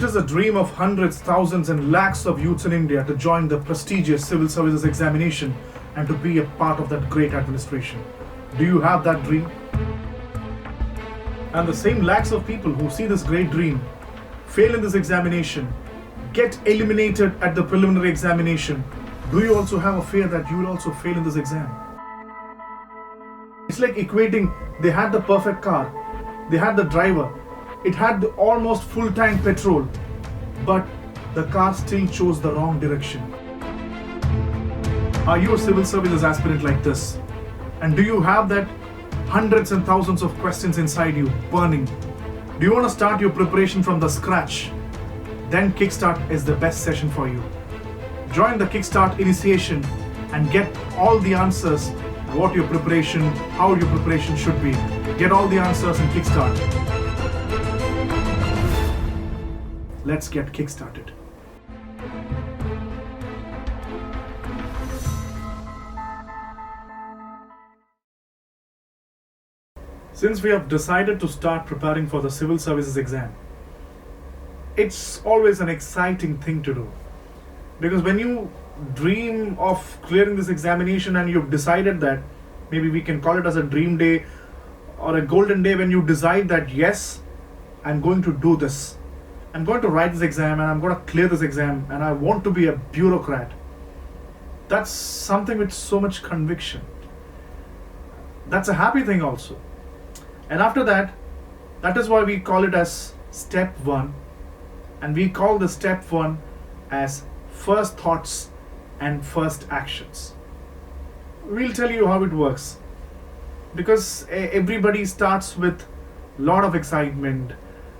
is a dream of hundreds, thousands, and lakhs of youths in India to join the prestigious civil services examination and to be a part of that great administration. Do you have that dream? And the same lakhs of people who see this great dream fail in this examination, get eliminated at the preliminary examination. Do you also have a fear that you will also fail in this exam? It's like equating, they had the perfect car, they had the driver, it had the almost full tank petrol, but the car still chose the wrong direction. Are you a civil services aspirant like this? And do you have that hundreds and thousands of questions inside you burning? Do you want to start your preparation from the scratch? Then Kickstart is the best session for you. Join the Kickstart initiation and get all the answers, what your preparation, how your preparation should be. Get all the answers in Kickstart. Let's get kickstarted. Since we have decided to start preparing for the civil services exam, it's always an exciting thing to do. Because when you dream of clearing this examination and you've decided that, maybe we can call it as a dream day or a golden day when you decide that, yes, I'm going to do this. I'm going to write this exam and I'm going to clear this exam and I want to be a bureaucrat. That's something with so much conviction. That's a happy thing also. And after that, that is why we call it as step 1. And we call the step 1 as first thoughts and first actions. We'll tell you how it works. Because everybody starts with a lot of excitement.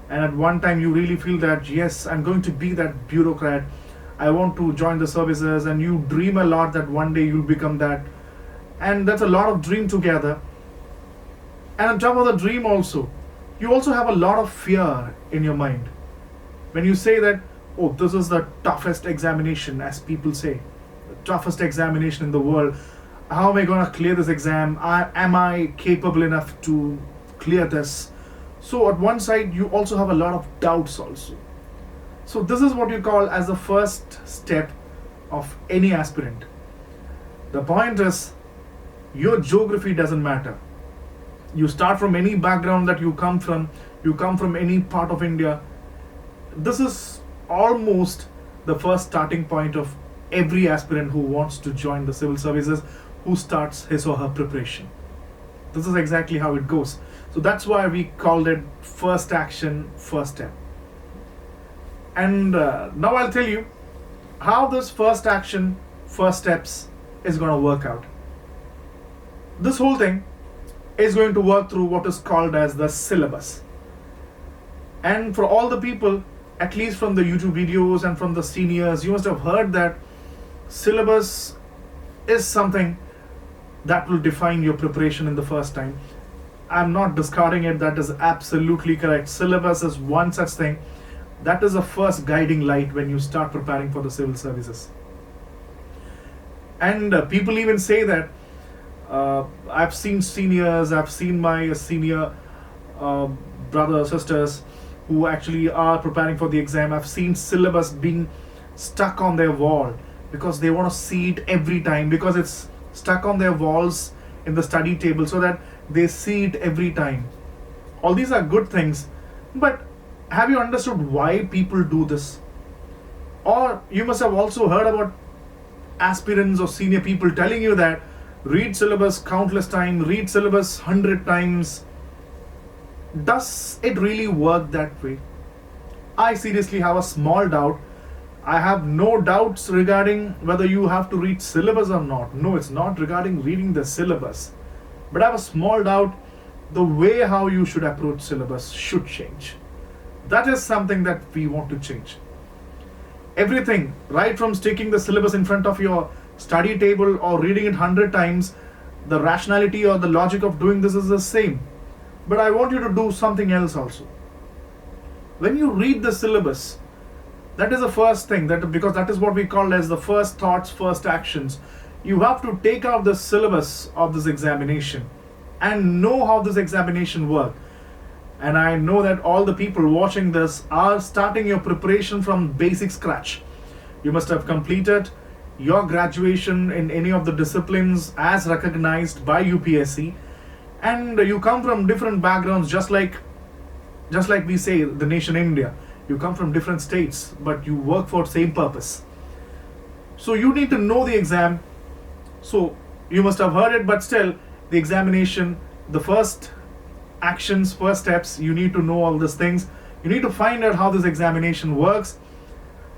And at one time you really feel that, yes, I'm going to be that bureaucrat. I want to join the services, and you dream a lot that one day you'll become that. And that's a lot of dream together. And on top of the dream also, you also have a lot of fear in your mind. When you say that, oh, this is the toughest examination, as people say, the toughest examination in the world. How am I going to clear this exam? Am I capable enough to clear this? So at one side, you also have a lot of doubts also. So this is what you call as the first step of any aspirant. The point is, your geography doesn't matter. You start from any background that you come from any part of India. This is almost the first starting point of every aspirant who wants to join the civil services, who starts his or her preparation. This is exactly how it goes. So that's why we called it first action, first step. And now I'll tell you how this first action, first steps is going to work out. This whole thing is going to work through what is called as the syllabus. And for all the people, at least from the YouTube videos and from the seniors, you must have heard that syllabus is something that will define your preparation in the first time. I'm not discarding it, that is absolutely correct. Syllabus is one such thing. That is the first guiding light when you start preparing for the civil services. And people even say that, I've seen seniors, I've seen my senior brothers, sisters who actually are preparing for the exam. I've seen syllabus being stuck on their wall because they want to see it every time, because it's stuck on their walls in the study table so that they see it every time. All these are good things, but have you understood why people do this? Or you must have also heard about aspirants or senior people telling you that read syllabus countless times, read syllabus 100 times. Does it really work that way? I seriously have a small doubt. I have no doubts regarding whether you have to read syllabus or not. No, it's not regarding reading the syllabus. But I have a small doubt the way how you should approach syllabus should change. That is something that we want to change. Everything, right from sticking the syllabus in front of your study table or reading it 100 times, the rationality or the logic of doing this is the same. But I want you to do something else also. When you read the syllabus, that is the first thing, because that is what we call as the first thoughts, first actions. You have to take out the syllabus of this examination and know how this examination works. And I know that all the people watching this are starting your preparation from basic scratch. You must have completed your graduation in any of the disciplines as recognized by UPSC, and you come from different backgrounds, just like we say the nation India. You come from different states, but you work for same purpose. So you need to know the exam. So you must have heard it, but still, the examination, the first actions, first steps, you need to know all these things. You need to find out how this examination works.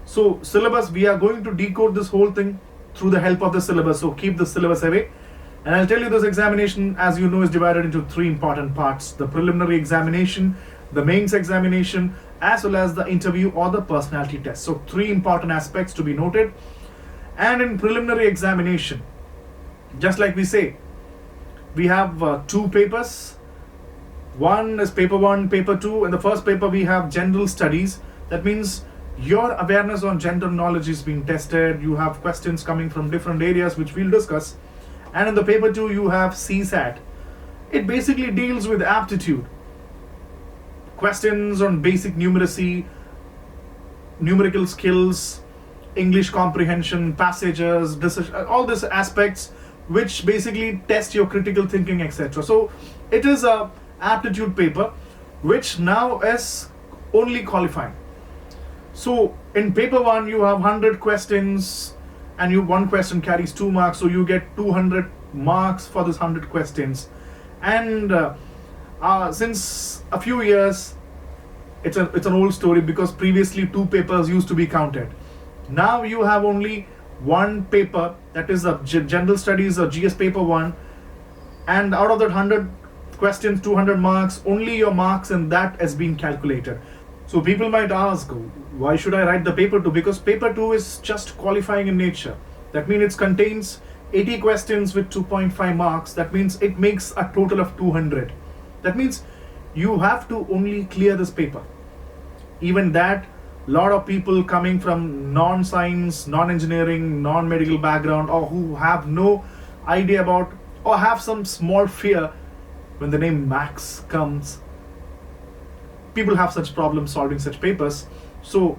So syllabus, we are going to decode this whole thing through the help of the syllabus. So keep the syllabus away. And I'll tell you, this examination, as you know, is divided into three important parts: the preliminary examination, the mains examination, as well as the interview or the personality test. So three important aspects to be noted. And in preliminary examination, just like we say, we have two papers. One is paper 1, paper 2. In the first paper, we have general studies. That means your awareness on general knowledge is being tested. You have questions coming from different areas, which we'll discuss. And in the paper 2, you have CSAT. It basically deals with aptitude. Questions on basic numeracy, numerical skills, English comprehension, passages, decision, all these aspects which basically test your critical thinking, etc. So it is a aptitude paper which now is only qualifying. So in paper 1 you have 100 questions, and one question carries 2 marks, so you get 200 marks for this 100 questions. And since a few years, it's an old story, because previously 2 papers used to be counted. Now you have only one paper, that is a general studies or GS paper 1, and out of that 100 questions, 200 marks, only your marks in that is being calculated. So people might ask, why should I write the paper 2? Because paper 2 is just qualifying in nature. That means it contains 80 questions with 2.5 marks. That means it makes a total of 200. That means you have to only clear this paper. Even that, lot of people coming from non-science, non-engineering, non-medical background, or who have no idea about, or have some small fear when the name maths comes, people have such problems solving such papers. So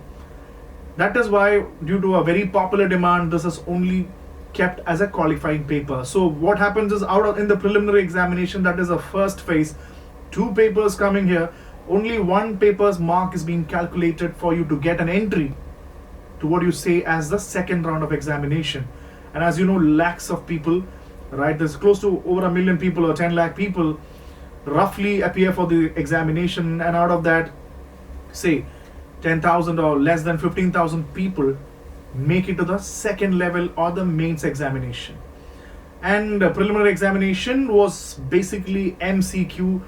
that is why, due to a very popular demand, this is only kept as a qualifying paper. So what happens is, in the preliminary examination, that is a first phase, 2 papers coming here, only 1 paper's mark is being calculated for you to get an entry to what you say as the second round of examination. And as you know, lakhs of people, right, there's close to over 1 million people or 10 lakh people roughly appear for the examination, and out of that, say 10,000 or less than 15,000 people make it to the second level or the mains examination. And the preliminary examination was basically MCQ.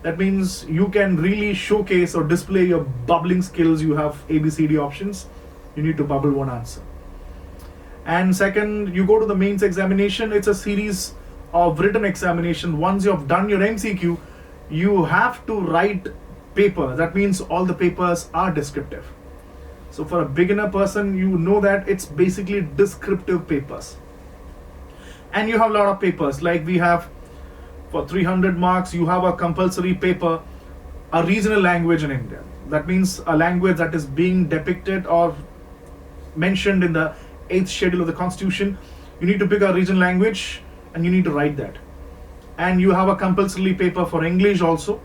That means you can really showcase or display your bubbling skills. You have ABCD options. You need to bubble one answer. And second, you go to the mains examination. It's a series of written examination. Once you have done your MCQ, you have to write paper. That means all the papers are descriptive. So for a beginner person, you know that it's basically descriptive papers. And you have a lot of papers, like we have for 300 marks, you have a compulsory paper, a regional language in India. That means a language that is being depicted or mentioned in the 8th schedule of the Constitution. You need to pick a regional language and you need to write that. And you have a compulsory paper for English also,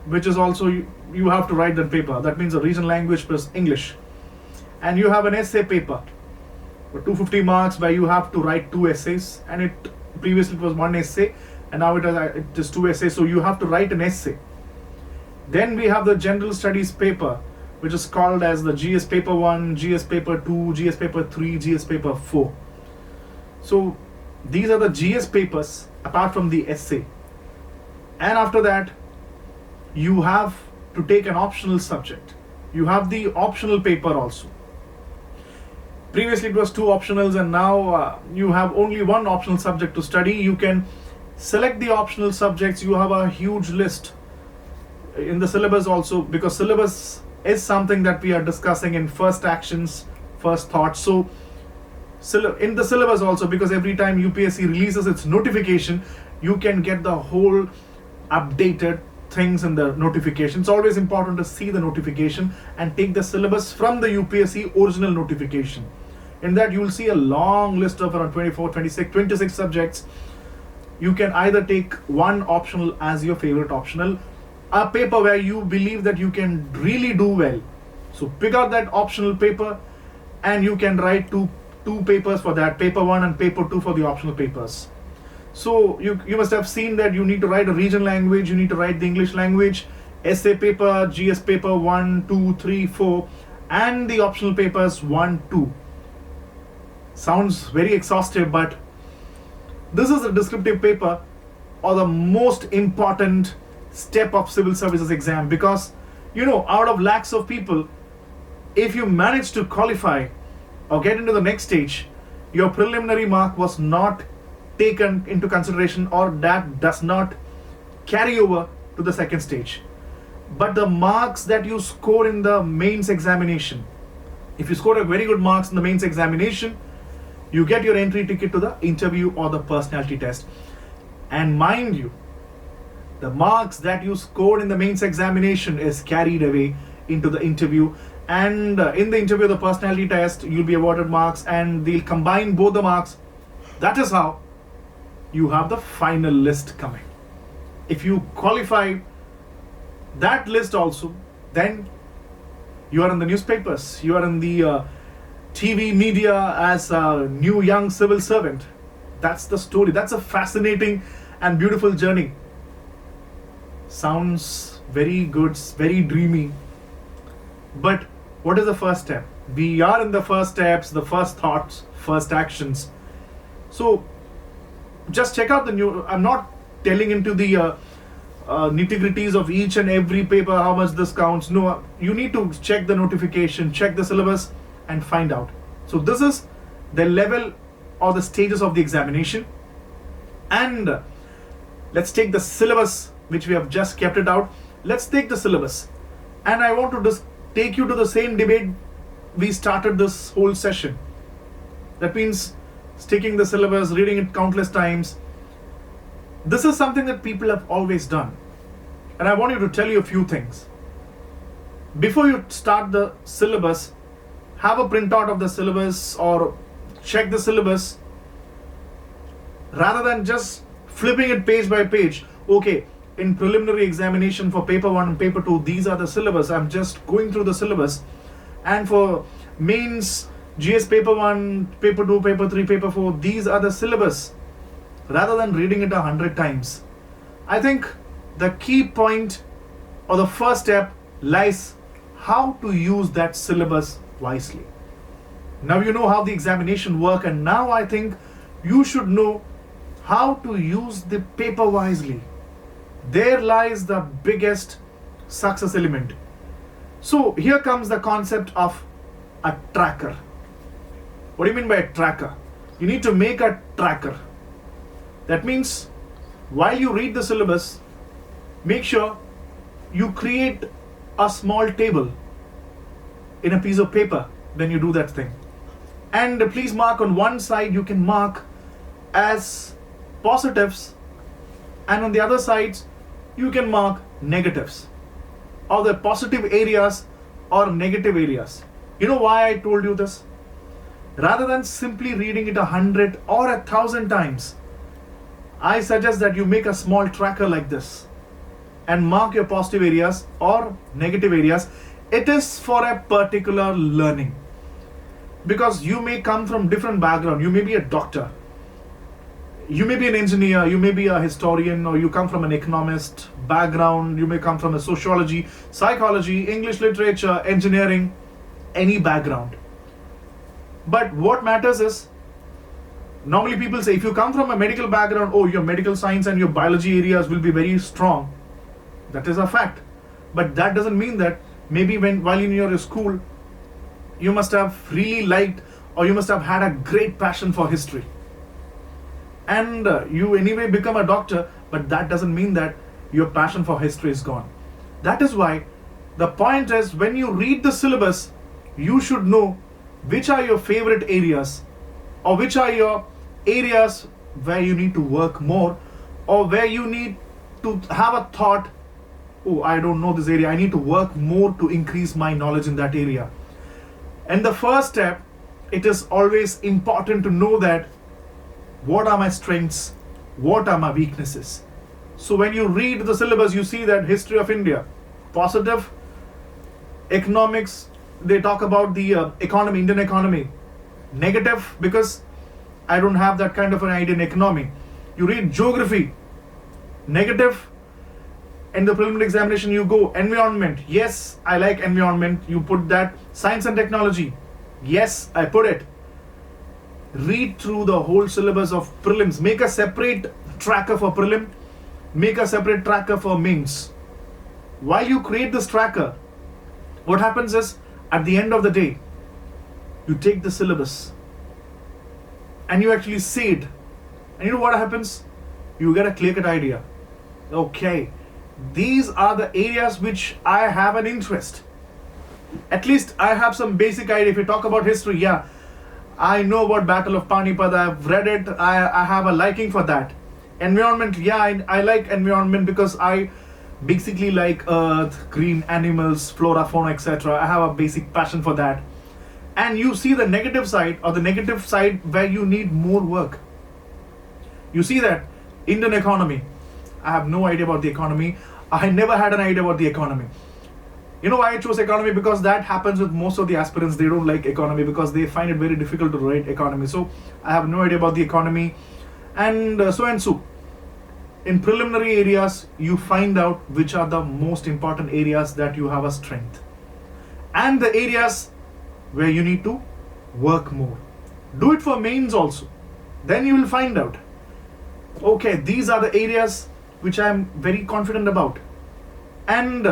which is also, you have to write that paper. That means a regional language plus English. And you have an essay paper for 250 marks, where you have to write 2 essays. And previously it was 1 essay, and now it is 2 essays. So you have to write an essay. Then we have the general studies paper, which is called as the GS paper 1, GS paper 2, GS paper 3, GS paper 4. So these are the GS papers apart from the essay. And after that, you have to take an optional subject. You have the optional paper also. Previously it was 2 optionals, and now you have only 1 optional subject to study. You can select the optional subjects. You have a huge list in the syllabus also, because syllabus is something that we are discussing in first actions, first thoughts. So in the syllabus also, because every time UPSC releases its notification, you can get the whole updated things in the notification. It's always important to see the notification and take the syllabus from the UPSC original notification. In that you will see a long list of around 24, 26 subjects. You can either take one optional as your favorite optional, a paper where you believe that you can really do well. So pick out that optional paper and you can write two papers for that, paper 1 and paper 2 for the optional papers. So you must have seen that you need to write a regional language, you need to write the English language, essay paper, GS paper 1, 2, 3, 4 and the optional papers 1, 2. Sounds very exhaustive, but this is a descriptive paper or the most important step of civil services exam, because out of lakhs of people, if you manage to qualify or get into the next stage, your preliminary mark was not taken into consideration, or that does not carry over to the second stage. But the marks that you score in the mains examination, if you score a very good marks in the mains examination, you get your entry ticket to the interview or the personality test. And mind you, the marks that you scored in the mains examination is carried away into the interview, and in the interview, the personality test, you'll be awarded marks and they'll combine both the marks. That is how you have the final list coming. If you qualify that list also, then you are in the newspapers, you are in the TV media as a new young civil servant. That's the story. That's a fascinating and beautiful journey. Sounds very good, very dreamy. But what is the first step? We are in the first steps, the first thoughts, first actions. So just check out the new. I'm not telling into the nitty-gritties of each and every paper, how much this counts. No, you need to check the notification, check the syllabus and find out. So this is the level or the stages of the examination. And let's take the syllabus, which we have just kept it out. Let's take the syllabus. And I want to just take you to the same debate we started this whole session. That means sticking the syllabus, reading it countless times. This is something that people have always done. And I want you to tell you a few things. Before you start the syllabus, have a printout of the syllabus or check the syllabus, rather than just flipping it page by page. Okay, in preliminary examination for paper 1 and paper 2, these are the syllabus. I'm just going through the syllabus. And for mains, GS paper 1, paper 2, paper 3, paper 4, these are the syllabus. Rather than reading it 100 times. I think the key point or the first step lies how to use that syllabus wisely. Now you know how the examination works, and now I think you should know how to use the paper wisely. There lies the biggest success element. So here comes the concept of a tracker. What do you mean by a tracker? You need to make a tracker. That means while you read the syllabus, make sure you create a small table in a piece of paper when you do that thing. And please mark on one side, you can mark as positives, and on the other sides you can mark negatives, or the positive areas or negative areas. You know why I told you this? Rather than simply reading it 100 or 1,000 times, I suggest that you make a small tracker like this and mark your positive areas or negative areas. It is for a particular learning, because you may come from different background. You may be a doctor, you may be an engineer, you may be a historian, or you come from an economist background, you may come from a sociology, psychology, English literature, engineering, any background. But what matters is, normally people say if you come from a medical background, oh, your medical science and your biology areas will be very strong. That is a fact. But that doesn't mean that maybe while in your school, you must have really liked, or you must have had a great passion for history. And you anyway become a doctor, but that doesn't mean that your passion for history is gone. That is why the point is, when you read the syllabus, you should know which are your favorite areas, or which are your areas where you need to work more, or where you need to have a thought oh, I don't know this area, I need to work more to increase my knowledge in that area. And the first step, it is always important to know that what are my strengths, what are my weaknesses. So when you read the syllabus, you see that history of India, positive. Economics, they talk about the economy, Indian economy. Negative, because I don't have that kind of an idea in economy. You read geography, negative. In the preliminary examination, you go environment. Yes, I like environment. You put that. Science and technology. Yes, I put it. Read through the whole syllabus of prelims. Make a separate tracker for prelim. Make a separate tracker for mains. While you create this tracker, what happens is, at the end of the day, you take the syllabus and you actually see it. And you know what happens? You get a clear-cut idea. Okay, these are the areas which I have an interest. At least I have some basic idea. If you talk about history, yeah, I know about Battle of Panipat. I've read it. I have a liking for that. Environment, yeah, I like environment because I basically like earth, green animals, flora, fauna, etc. I have a basic passion for that. And you see the negative side, or the negative side where you need more work. You see that Indian economy. I have no idea about the economy. I never had an idea about the economy. You know why I chose economy? Because that happens with most of the aspirants. They don't like economy because they find it very difficult to write economy. So I have no idea about the economy. And so. In preliminary areas, you find out which are the most important areas that you have a strength. And the areas where you need to work more. Do it for mains also. Then you will find out. Okay, these are the areas which I am very confident about. And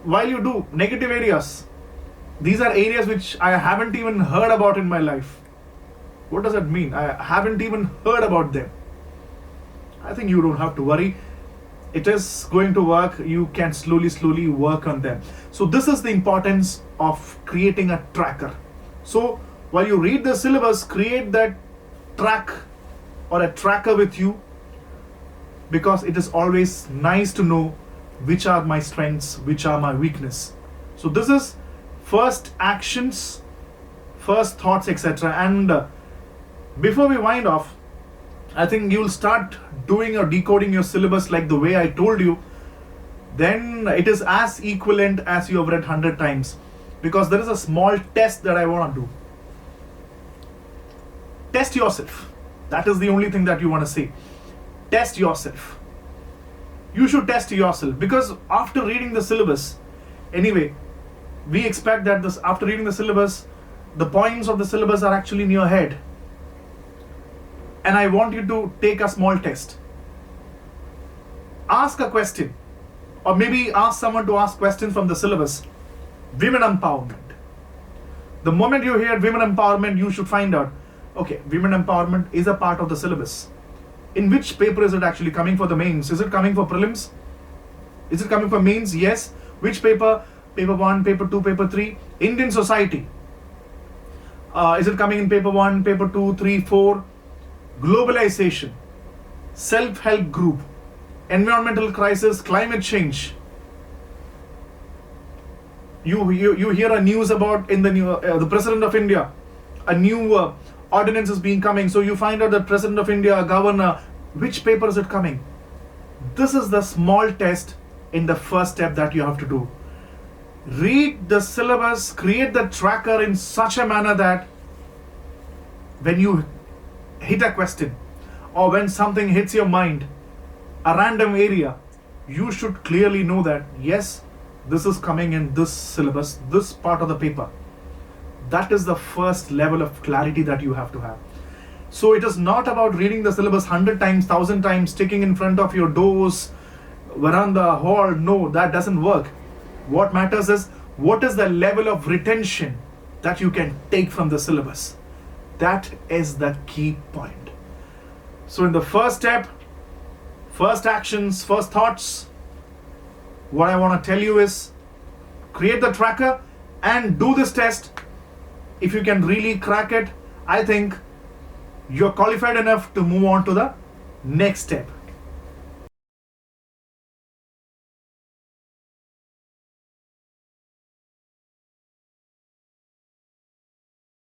while you do negative areas, these are areas which I haven't even heard about in my life. What does that mean? I haven't even heard about them. I think you don't have to worry. It is going to work. You can slowly work on them. So this is the importance of creating a tracker. So while you read the syllabus, create that track or a tracker with you, because it is always nice to know which are my strengths, which are my weakness. So this is first actions, first thoughts, etc. And before we wind off, I think you will start doing or decoding your syllabus like the way I told you. Then it is as equivalent as you have read 100 times. Because there is a small test that I want to do. Test yourself. That is the only thing that you want to say. Test yourself. You should test yourself, because after reading the syllabus, anyway, we expect that after reading the syllabus, the points of the syllabus are actually in your head. And I want you to take a small test. Ask a question, or maybe ask someone to ask questions from the syllabus. Women empowerment. The moment you hear women empowerment, you should find out, okay, women empowerment is a part of the syllabus. In which paper is it actually coming for the mains? Is it coming for prelims? Is it coming for mains? Yes. Which paper? Paper 1, paper 2, paper 3. Indian society. Is it coming in paper 1, paper 2, 3, 4? Globalization, self-help group, environmental crisis, climate change. You hear a news about in the new the President of India, a new ordinance is being coming. So you find out the President of India, governor, which paper is it coming? This is the small test in the first step that you have to do. Read the syllabus, create the tracker in such a manner that when you hit a question, or when something hits your mind, a random area, you should clearly know that yes, this is coming in this syllabus, this part of the paper. That is the first level of clarity that you have to have. So it is not about reading the syllabus 100 times, 1000 times, sticking in front of your doors, veranda, hall. No, that doesn't work. What matters is what is the level of retention that you can take from the syllabus. That is the key point. So in the first step, first actions, first thoughts, what I want to tell you is create the tracker and do this test. If you can really crack it, I think you're qualified enough to move on to the next step.